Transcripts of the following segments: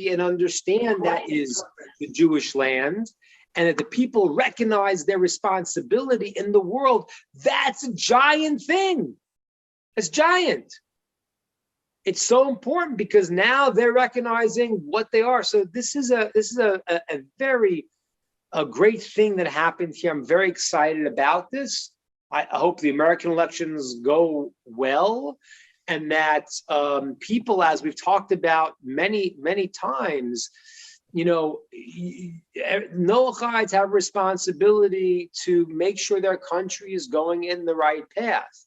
reality and understand that is the Jewish land, and that the people recognize their responsibility in the world, that's a giant thing. It's giant. It's so important because now they're recognizing what they are. So this is a very great thing that happened here. I'm very excited about this. I hope the American elections go well, and that people, as we've talked about many times, Noachites have a responsibility to make sure their country is going in the right path.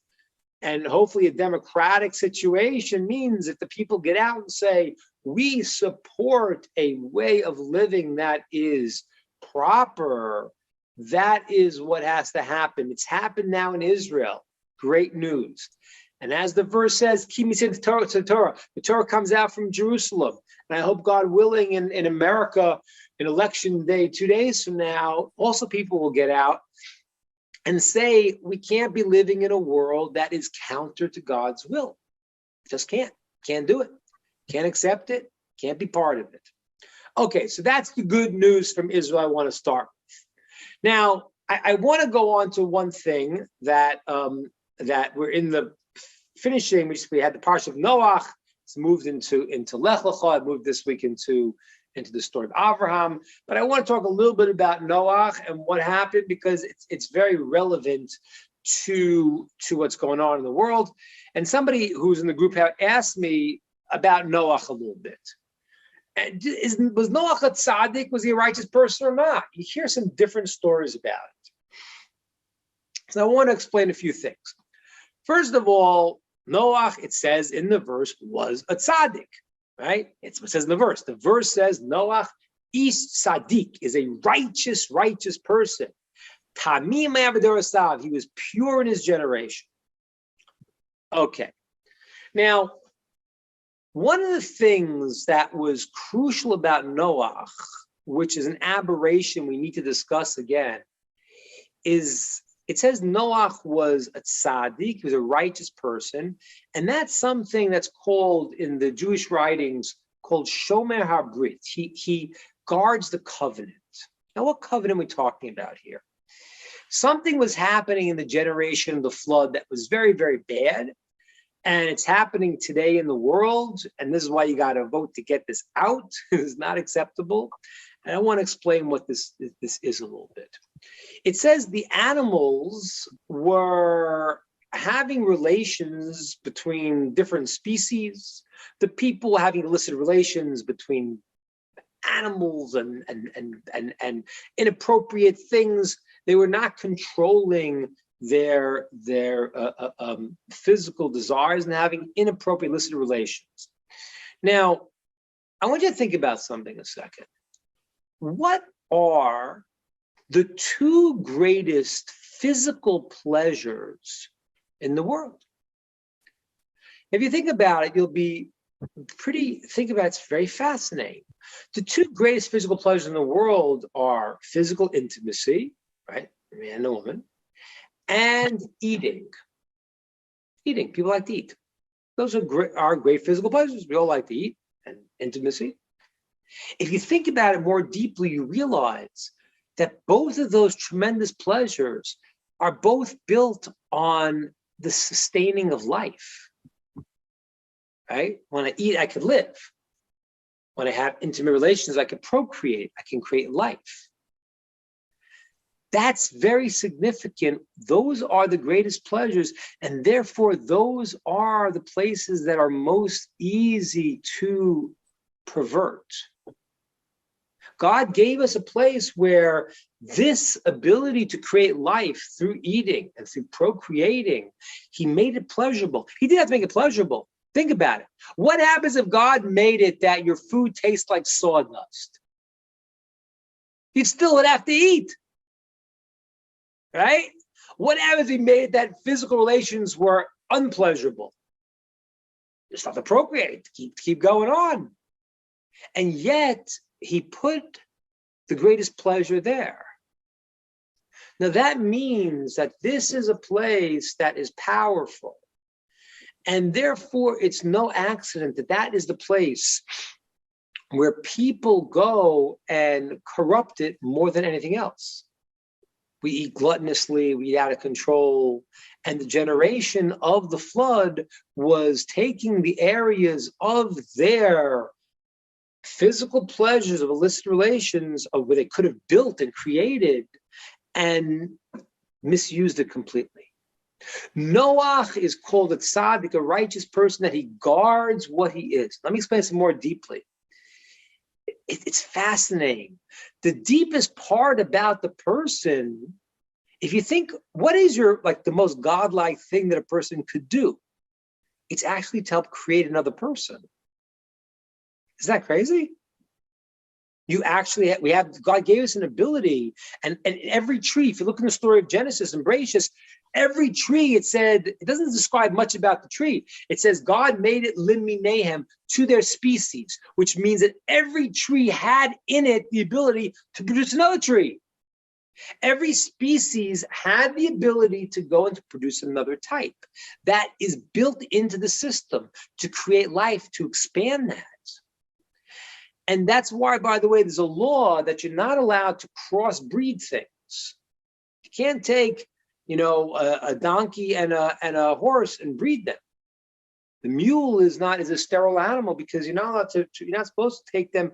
And hopefully a democratic situation means if the people get out and say, we support a way of living that is proper, that is what has to happen. It's happened now in Israel. Great news. And as the verse says, the Torah comes out from Jerusalem. And I hope, God willing, in America, in election day, 2 days from now, also people will get out and say, we can't be living in a world that is counter to God's will. Just can't do it. Can't accept it. Can't be part of it. Okay, so that's the good news from Israel I want to start with. Now, I want to go on to one thing that we're in the finishing. We had the Parsha of Noach. It's moved into Lech Lecha. It moved this week into the story of Abraham. But I want to talk a little bit about Noach and what happened, because it's very relevant to what's going on in the world. And somebody who's in the group asked me about Noach a little bit. And was Noach a tzaddik? Was he a righteous person or not? You hear some different stories about it. So I want to explain a few things. First of all, Noach, it says in the verse, was a tzaddik, right? It's what it says in the verse. The verse says Noach is tzaddik, is a righteous person. Tamim he was pure in his generation. Okay. Now, one of the things that was crucial about Noach, which is an aberration we need to discuss again, is it says Noach was a tzaddik, he was a righteous person, and that's something that's called in the Jewish writings called Shomer HaBrit. He guards the covenant. Now, what covenant are we talking about here? Something was happening in the generation of the flood that was very, very bad, and it's happening today in the world, and this is why you got to vote to get this out. It's not acceptable. And I want to explain what this is a little bit. It says the animals were having relations between different species, the people having illicit relations between animals and inappropriate things. They were not controlling their physical desires and having inappropriate illicit relations. Now, I want you to think about something a second. What are the two greatest physical pleasures in the world? If you think about it, you'll be it's very fascinating. The two greatest physical pleasures in the world are physical intimacy, right? Man and a woman, and eating. People like to eat. Those are great physical pleasures. We all like to eat, and intimacy. If you think about it more deeply, you realize that both of those tremendous pleasures are both built on the sustaining of life, right? When I eat, I can live. When I have intimate relations, I can procreate. I can create life. That's very significant. Those are the greatest pleasures, and therefore those are the places that are most easy to pervert. God gave us a place where this ability to create life through eating and through procreating, he made it pleasurable. He didn't have to make it pleasurable. Think about it. What happens if God made it that your food tastes like sawdust? You'd still have to eat, right? What happens if he made it that physical relations were unpleasurable? You just have to procreate, keep going on. And yet, he put the greatest pleasure there. Now that means that this is a place that is powerful. And therefore, it's no accident that that is the place where people go and corrupt it more than anything else. We eat gluttonously, we eat out of control. And the generation of the flood was taking the areas of their physical pleasures of illicit relations, of where they could have built and created, and misused it completely. Noach is called a tzaddik, a righteous person, that he guards what he is. Let me explain this more deeply. It's fascinating. The deepest part about the person, if you think, what is the most godlike thing that a person could do? It's actually to help create another person. Is that crazy? God gave us an ability, and every tree, if you look in the story of Genesis and Bereshit, every tree, it doesn't describe much about the tree. It says God made it liminehem, to their species, which means that every tree had in it the ability to produce another tree. Every species had the ability to go and to produce another type. That is built into the system to create life, to expand that. And that's why, by the way, there's a law that you're not allowed to crossbreed things. You can't take, a donkey and a horse and breed them. The mule is a sterile animal, because you're not supposed to take them,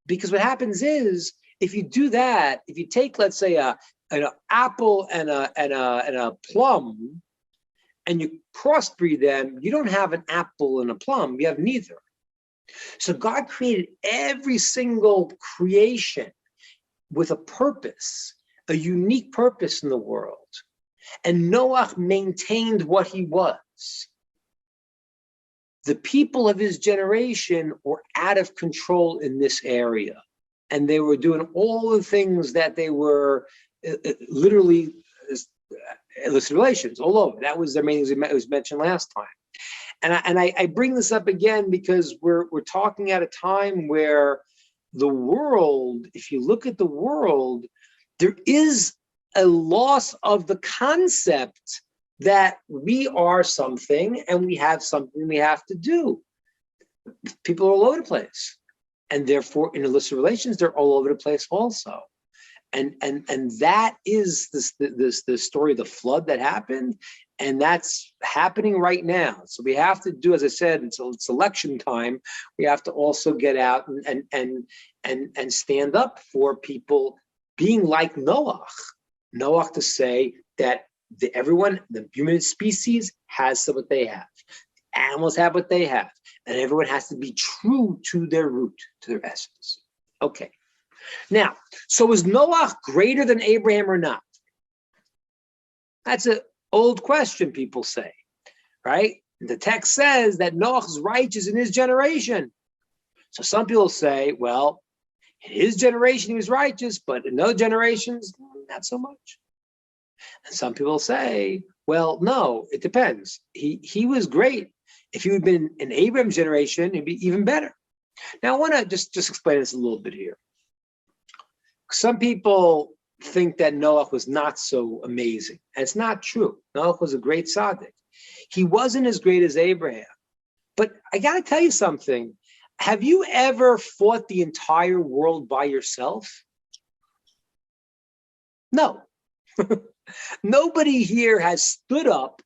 because what happens is, if you do that, if you take, let's say, an apple and a plum, and you crossbreed them, you don't have an apple and a plum. You have neither. So God created every single creation with a purpose, a unique purpose in the world. And Noach maintained what he was. The people of his generation were out of control in this area. And they were doing all the things that they were literally illicit relations all over. That was their main thing. It was mentioned last time. And I bring this up again because we're talking at a time where the world, if you look at the world, there is a loss of the concept that we are something and we have something we have to do. People are all over the place. And therefore, in illicit relations, they're all over the place also. And that is the story of the flood that happened. And that's happening right now. So we have to do, as I said, it's election time. We have to also get out and stand up for people being like Noach. Noach, to say that the human species has what they have. Animals have what they have. And everyone has to be true to their root, to their essence. Okay. Now, so is Noach greater than Abraham or not? That's an old question, people say, right? The text says that Noach is righteous in his generation. So some people say, well, in his generation he was righteous, but in other generations, not so much. And some people say, well, no, it depends. He was great. If he had been in Abraham's generation, it'd be even better. Now, I want to just explain this a little bit here. Some people think that Noach was not so amazing. And it's not true. Noach was a great tzaddik. He wasn't as great as Abraham. But I got to tell you something. Have you ever fought the entire world by yourself? No. Nobody here has stood up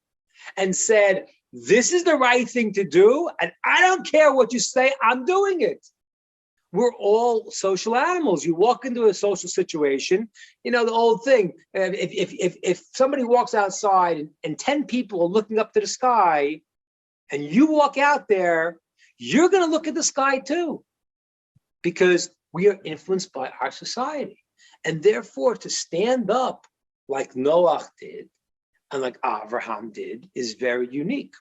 and said, this is the right thing to do, and I don't care what you say, I'm doing it. We're all social animals. You walk into a social situation, the old thing, if somebody walks outside and 10 people are looking up to the sky, and you walk out there, you're going to look at the sky too, because we are influenced by our society. And therefore, to stand up like Noach did, and like Abraham did, is very unique.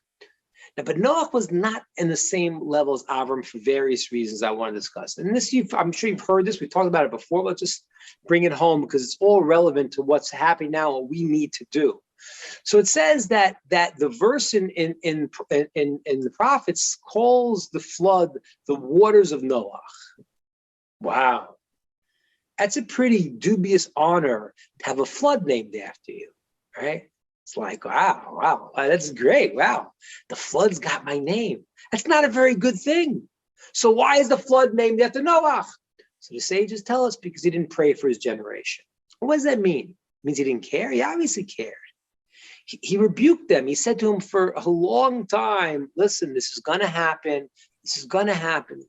Now, but Noach was not in the same level as Abraham for various reasons I want to discuss. And this, I'm sure you've heard this. We talked about it before. Let's just bring it home because it's all relevant to what's happening now, what we need to do. So it says that the verse in the prophets calls the flood the waters of Noach. Wow. That's a pretty dubious honor to have a flood named after you, right? It's like, wow, that's great. Wow, the flood's got my name. That's not a very good thing. So why is the flood named after Noah? So the sages tell us because he didn't pray for his generation. What does that mean? It means he didn't care? He obviously cared. He rebuked them. He said to them for a long time, listen, this is going to happen. This is going to happen.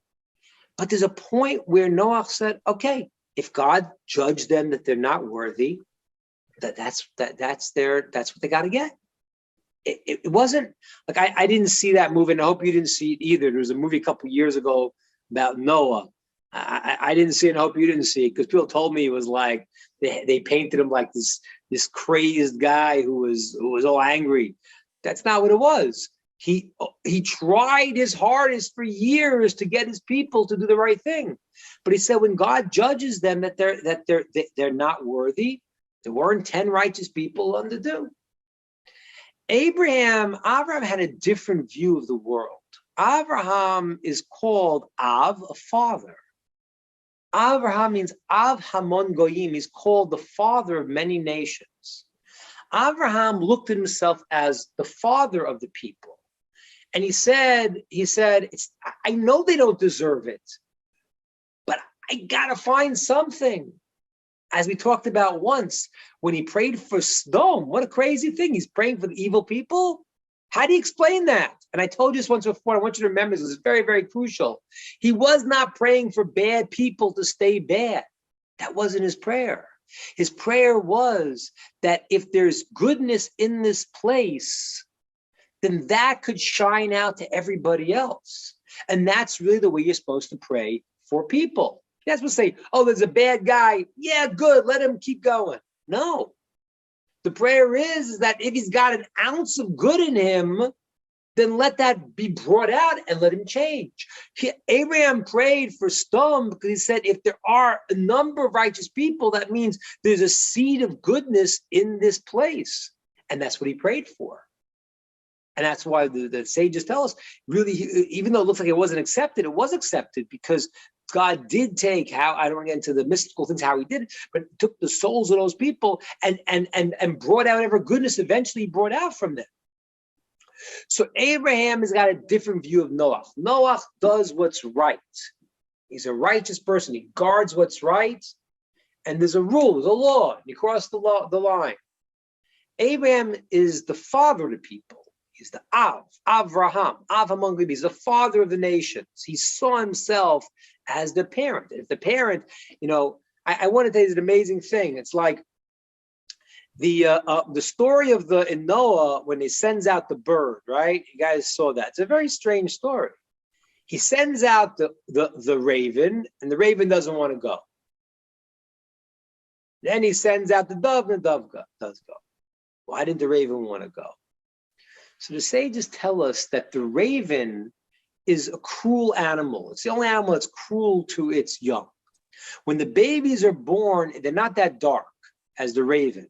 But there's a point where Noah said, okay, if God judged them that they're not worthy, that's what they got to get. It wasn't like I didn't see that movie, and I hope you didn't see it either. There was a movie a couple of years ago about Noah. I didn't see it, and I hope you didn't see it, because people told me it was like they painted him like this crazed guy who was all angry. That's not what it was. He tried his hardest for years to get his people to do the right thing, but he said when God judges them that they're not worthy, there weren't 10 righteous people on to do. Abraham had a different view of the world. Abraham is called Av, a father. Abraham means Av Hamon Goyim. He's called the father of many nations. Abraham looked at himself as the father of the people. And he said, I know they don't deserve it, but I got to find something. As we talked about once, when he prayed for Sodom, what a crazy thing. He's praying for the evil people. How do you explain that? And I told you this once before. I want you to remember this. It's very, very crucial. He was not praying for bad people to stay bad. That wasn't his prayer. His prayer was that if there's goodness in this place, then that could shine out to everybody else. And that's really the way you're supposed to pray for people. You're not supposed to say, oh, there's a bad guy. Yeah, good. Let him keep going. No. The prayer is that if he's got an ounce of good in him, then let that be brought out and let him change. Abraham prayed for Sodom because he said, if there are a number of righteous people, that means there's a seed of goodness in this place. And that's what he prayed for. And that's why the sages tell us, really, even though it looks like it wasn't accepted, it was accepted because God did take, how I don't want to get into the mystical things, how he did it, but took the souls of those people and brought out whatever goodness eventually brought out from them. So Abraham has got a different view of Noah. Noah does what's right. He's a righteous person. He guards what's right. And there's a rule, there's a law. And you cross the line. Abraham is the father of the people. He's the Avraham, Av among them. He's the father of the nations. He saw himself as the parent. If the parent, I want to tell you an amazing thing. It's like the story of in Noah when he sends out the bird, right? You guys saw that. It's a very strange story. He sends out the raven, and the raven doesn't want to go. Then he sends out the dove, and the dove does go. Why didn't the raven want to go? So the sages tell us that the raven is a cruel animal. It's the only animal that's cruel to its young. When the babies are born, they're not that dark as the raven.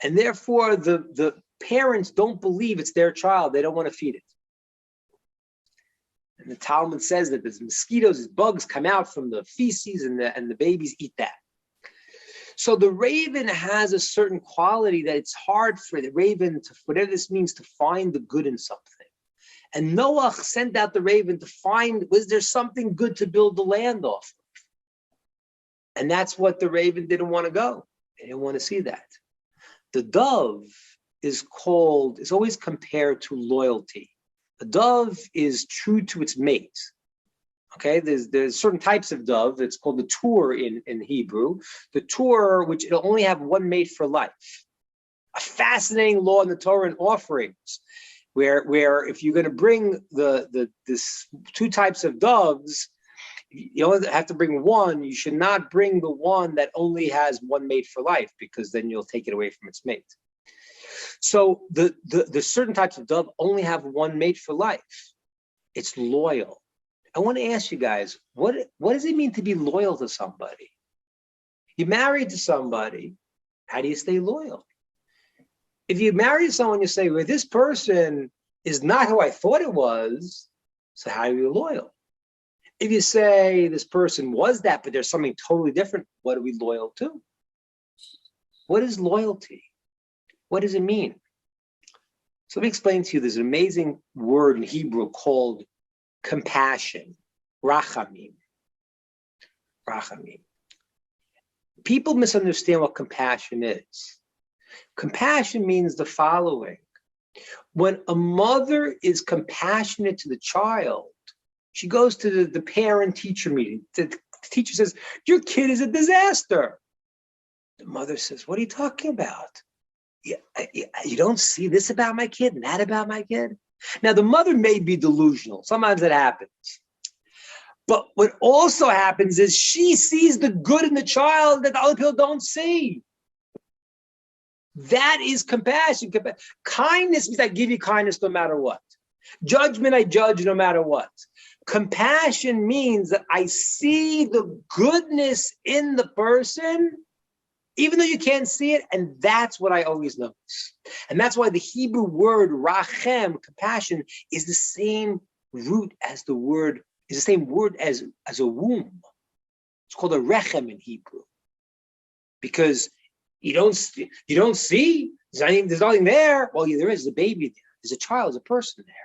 And therefore, the parents don't believe it's their child. They don't want to feed it. And the Talmud says that there's mosquitoes, there's bugs come out from the feces, and the babies eat that. So the raven has a certain quality that it's hard for the raven to, whatever this means, to find the good in something. And Noah sent out the raven to find, was there something good to build the land off of? And that's what the raven didn't want to go. They didn't want to see that. The dove is always compared to loyalty. The dove is true to its mate. Okay, there's certain types of dove. It's called the tur in Hebrew. The tur, which it'll only have one mate for life. A fascinating law in the Torah and offerings, where if you're going to bring this two types of doves, you only have to bring one. You should not bring the one that only has one mate for life, because then you'll take it away from its mate. So the certain types of dove only have one mate for life. It's loyal. I want to ask you guys, what does it mean to be loyal to somebody? You're married to somebody. How do you stay loyal? If you marry someone, you say, well, this person is not who I thought it was, so how are you loyal? If you say this person was that, but there's something totally different, what are we loyal to? What is loyalty? What does it mean? So let me explain to you, there's an amazing word in Hebrew called compassion. Rachamim. Rachamim. People misunderstand what compassion is. Compassion means the following. When a mother is compassionate to the child, she goes to the parent-teacher meeting. The teacher says, your kid is a disaster. The mother says, what are you talking about? You don't see this about my kid and that about my kid? Now, the mother may be delusional. Sometimes that happens. But what also happens is she sees the good in the child that the other people don't see. That is compassion. Kindness means I give you kindness no matter what. Judgment, I judge no matter what. Compassion means that I see the goodness in the person, even though you can't see it, and that's what I always notice. And that's why the Hebrew word rachem, compassion, is the same root as the word, is the same word as a womb. It's called a rechem in Hebrew. Because you don't see, there's nothing there. Well, there is a baby there. There's a child, there's a person there.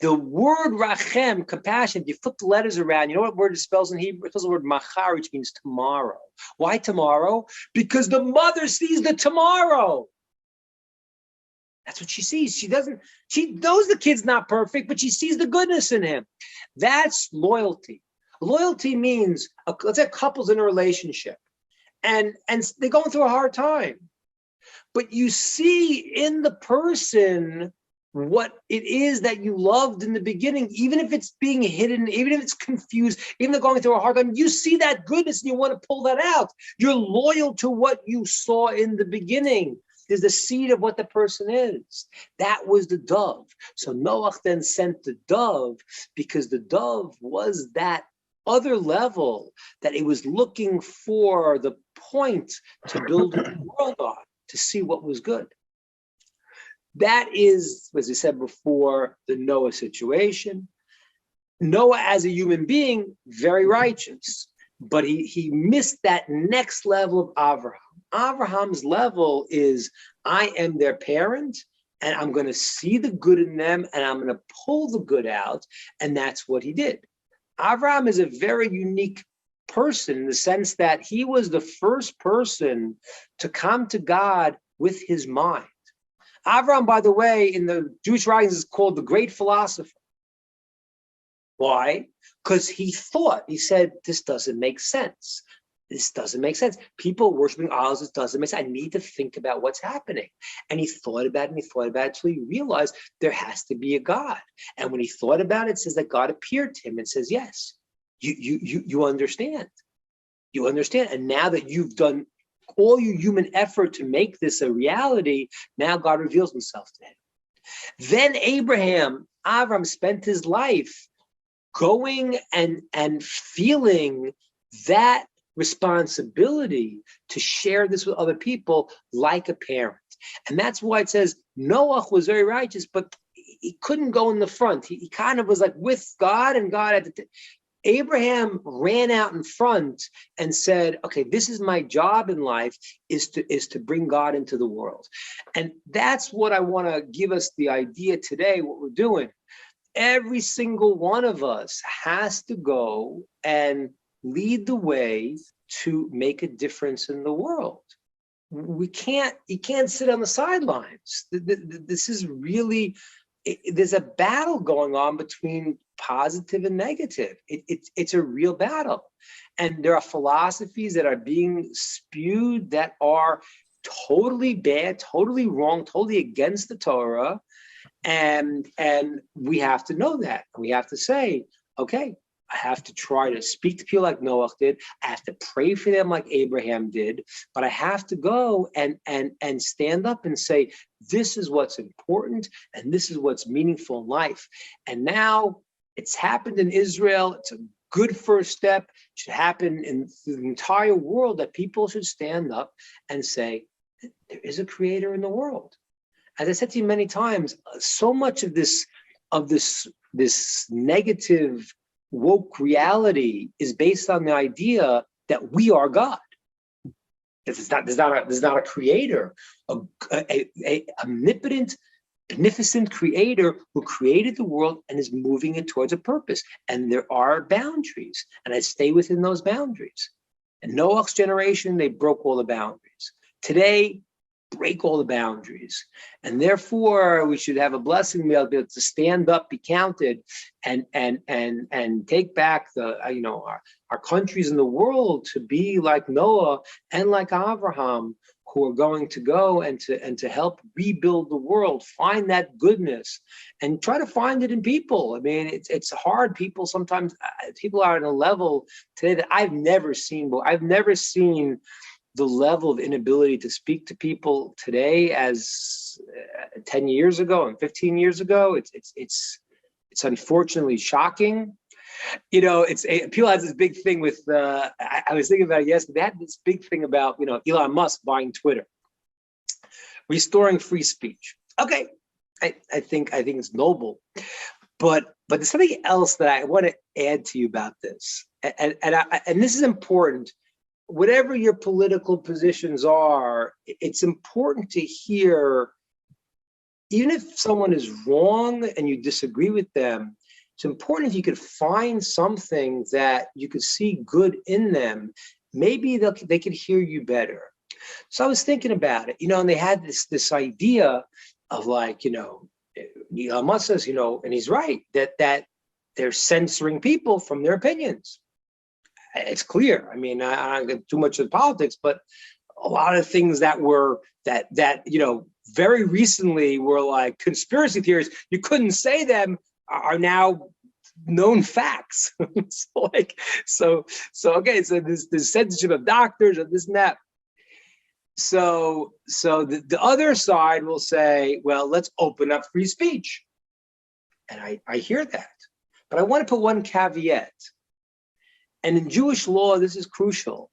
The word rachem, compassion, if you flip the letters around, you know what word it spells in Hebrew? It spells the word machar, which means tomorrow. Why tomorrow? Because the mother sees the tomorrow. That's what she sees. She knows the kid's not perfect, but she sees the goodness in him. That's loyalty. Loyalty means, let's say a couple's in a relationship and they're going through a hard time. But you see in the person what it is that you loved in the beginning, even if it's being hidden, even if it's confused, even if they're going through a hard time, you see that goodness and you want to pull that out. You're loyal to what you saw in the beginning. There's the seed of what the person is. That was the dove. So Noach then sent the dove because the dove was that other level that it was looking for the point to build the world on, to see what was good. That is, as I said before, the Noah situation. Noah as a human being, very righteous, but he missed that next level of Avraham. Avraham's level is, I am their parent, and I'm going to see the good in them, and I'm going to pull the good out, and that's what he did. Avraham is a very unique person in the sense that he was the first person to come to God with his mind. Avraham, by the way, in the Jewish writings is called the great philosopher. Why? Because he said, this doesn't make sense. This doesn't make sense. People worshiping idols, this doesn't make sense. I need to think about what's happening. And he thought about it until he realized there has to be a God. And when he thought about it, it says that God appeared to him and says, yes, you understand. You understand. And now that you've done all your human effort to make this a reality, now God reveals himself to him. Then Avram spent his life going and feeling that responsibility to share this with other people like a parent. And that's why it says Noach was very righteous, but he couldn't go in the front. He kind of was like with God, and God had to Abraham ran out in front and said, okay, this is my job in life, is to bring God into the world. And that's what I want to give us the idea today, what we're doing. Every single one of us has to go and lead the way to make a difference in the world. You can't sit on the sidelines. This is really, there's a battle going on between positive and negative. It's a real battle. And there are philosophies that are being spewed that are totally bad, totally wrong, totally against the Torah. And we have to know that. We have to say, okay, I have to try to speak to people like Noach did. I have to pray for them like Abraham did. But I have to go and stand up and say, this is what's important and this is what's meaningful in life. And now it's happened in Israel. It's a good first step. It should happen in the entire world, that people should stand up and say, there is a creator in the world. As I said to you many times, so much of this negative woke reality is based on the idea that we are God. There's not a creator, a omnipotent, beneficent creator who created the world and is moving it towards a purpose. And there are boundaries, and I stay within those boundaries. In Noah's generation, they broke all the boundaries. Today, break all the boundaries. And therefore, we should have a blessing to be able to stand up, be counted, and take back our countries in the world to be like Noah and like Abraham, who are going to go and to help rebuild the world, find that goodness, and try to find it in people. I mean, it's hard. People sometimes are at a level today that I've never seen. I've never seen the level of inability to speak to people today as 10 years ago and 15 years ago. It's unfortunately shocking. People have this big thing with, I was thinking about it yesterday, they had this big thing about, Elon Musk buying Twitter, restoring free speech. Okay, I think it's noble, but there's something else that I want to add to you about this. And this is important. Whatever your political positions are, it's important to hear, even if someone is wrong and you disagree with them, it's important if you could find something that you could see good in them. Maybe they could hear you better. So I was thinking about it, and they had this idea of like, Elon Musk says, and he's right, that they're censoring people from their opinions. It's clear. I mean, I don't get too much of politics, but a lot of things that were that very recently were like conspiracy theories. You couldn't say them are now known facts. So there's censorship of doctors and this and that. So the other side will say, well, let's open up free speech. And I hear that, but I want to put one caveat. And in Jewish law, this is crucial.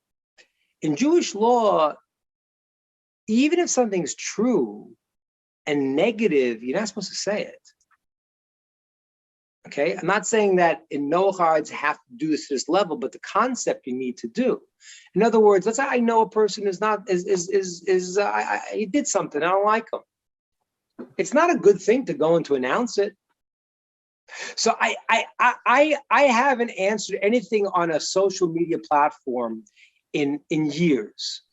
In Jewish law, even if something's true and negative, you're not supposed to say it. Okay, I'm not saying that in Noachides have to do this to this level, but the concept you need to do. In other words, let's say I know a person he did something, I don't like him. It's not a good thing to go and to announce it. So I haven't answered anything on a social media platform in years.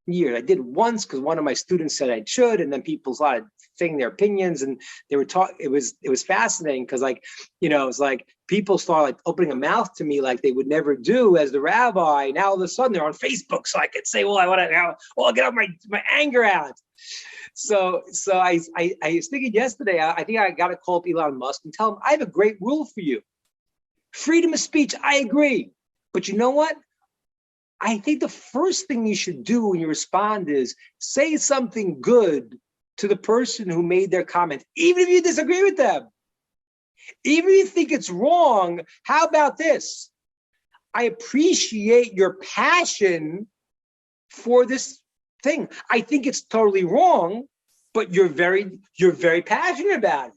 I did once because one of my students said I should, and then people started saying their opinions, and they were talking. It was fascinating because it was like people started opening a mouth to me like they would never do as the rabbi. Now all of a sudden they're on Facebook, so I could say, well, I want to now. Well, I'll get my anger out. So I was thinking yesterday, I think I got to call up Elon Musk and tell him, I have a great rule for you. Freedom of speech, I agree. But you know what? I think the first thing you should do when you respond is say something good to the person who made their comment, even if you disagree with them. Even if you think it's wrong, how about this? I appreciate your passion for this thing. I think it's totally wrong, but you're very passionate about it.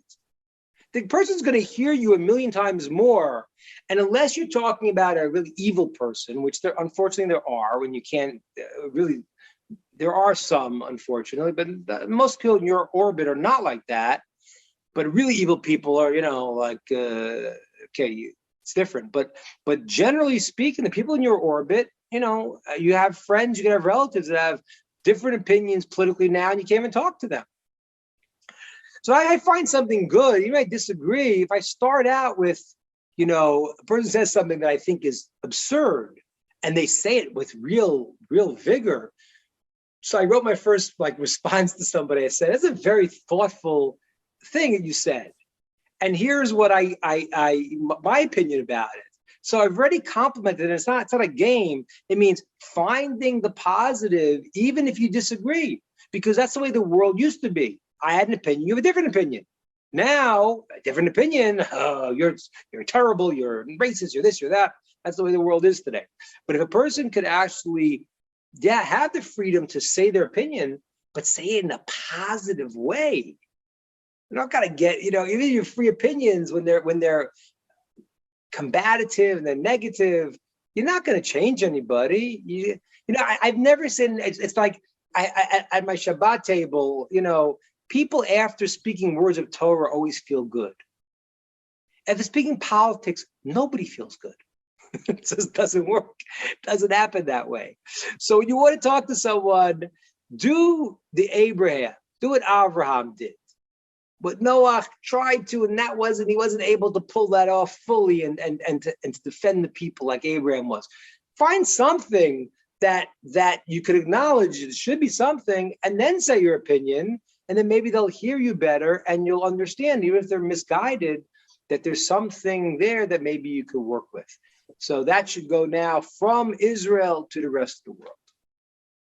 The person's going to hear you a million times more. And unless you're talking about a really evil person, which unfortunately there are, when you can't really, there are some, unfortunately, but most people in your orbit are not like that. But really evil people are, okay, it's different. But generally speaking, the people in your orbit, you have friends, you can have relatives that have different opinions politically now, and you can't even talk to them. So I find something good. You might disagree. If I start out with, a person says something that I think is absurd, and they say it with real vigor. So I wrote my first response to somebody. I said, "That's a very thoughtful thing that you said, and here's what my opinion about it." So I've already complimented it. It's not a game. It means finding the positive, even if you disagree, because that's the way the world used to be. I had an opinion, you have a different opinion. Now, a different opinion, you're terrible, you're racist, you're this, you're that. That's the way the world is today. But if a person could actually, have the freedom to say their opinion, but say it in a positive way. You're not gonna get, even your free opinions when they're combative and they're negative, you're not going to change anybody. I've never seen. It's like at my Shabbat table. people after speaking words of Torah always feel good. If they're speaking politics, nobody feels good. It just doesn't work. It doesn't happen that way. So when you want to talk to someone, do the Abraham, do what Abraham did. What Noah tried to, and he wasn't able to pull that off fully and to defend the people like Abraham was. Find something that you could acknowledge. It should be something, and then say your opinion, and then maybe they'll hear you better, and you'll understand, even if they're misguided, that there's something there that maybe you could work with. So that should go now from Israel to the rest of the world.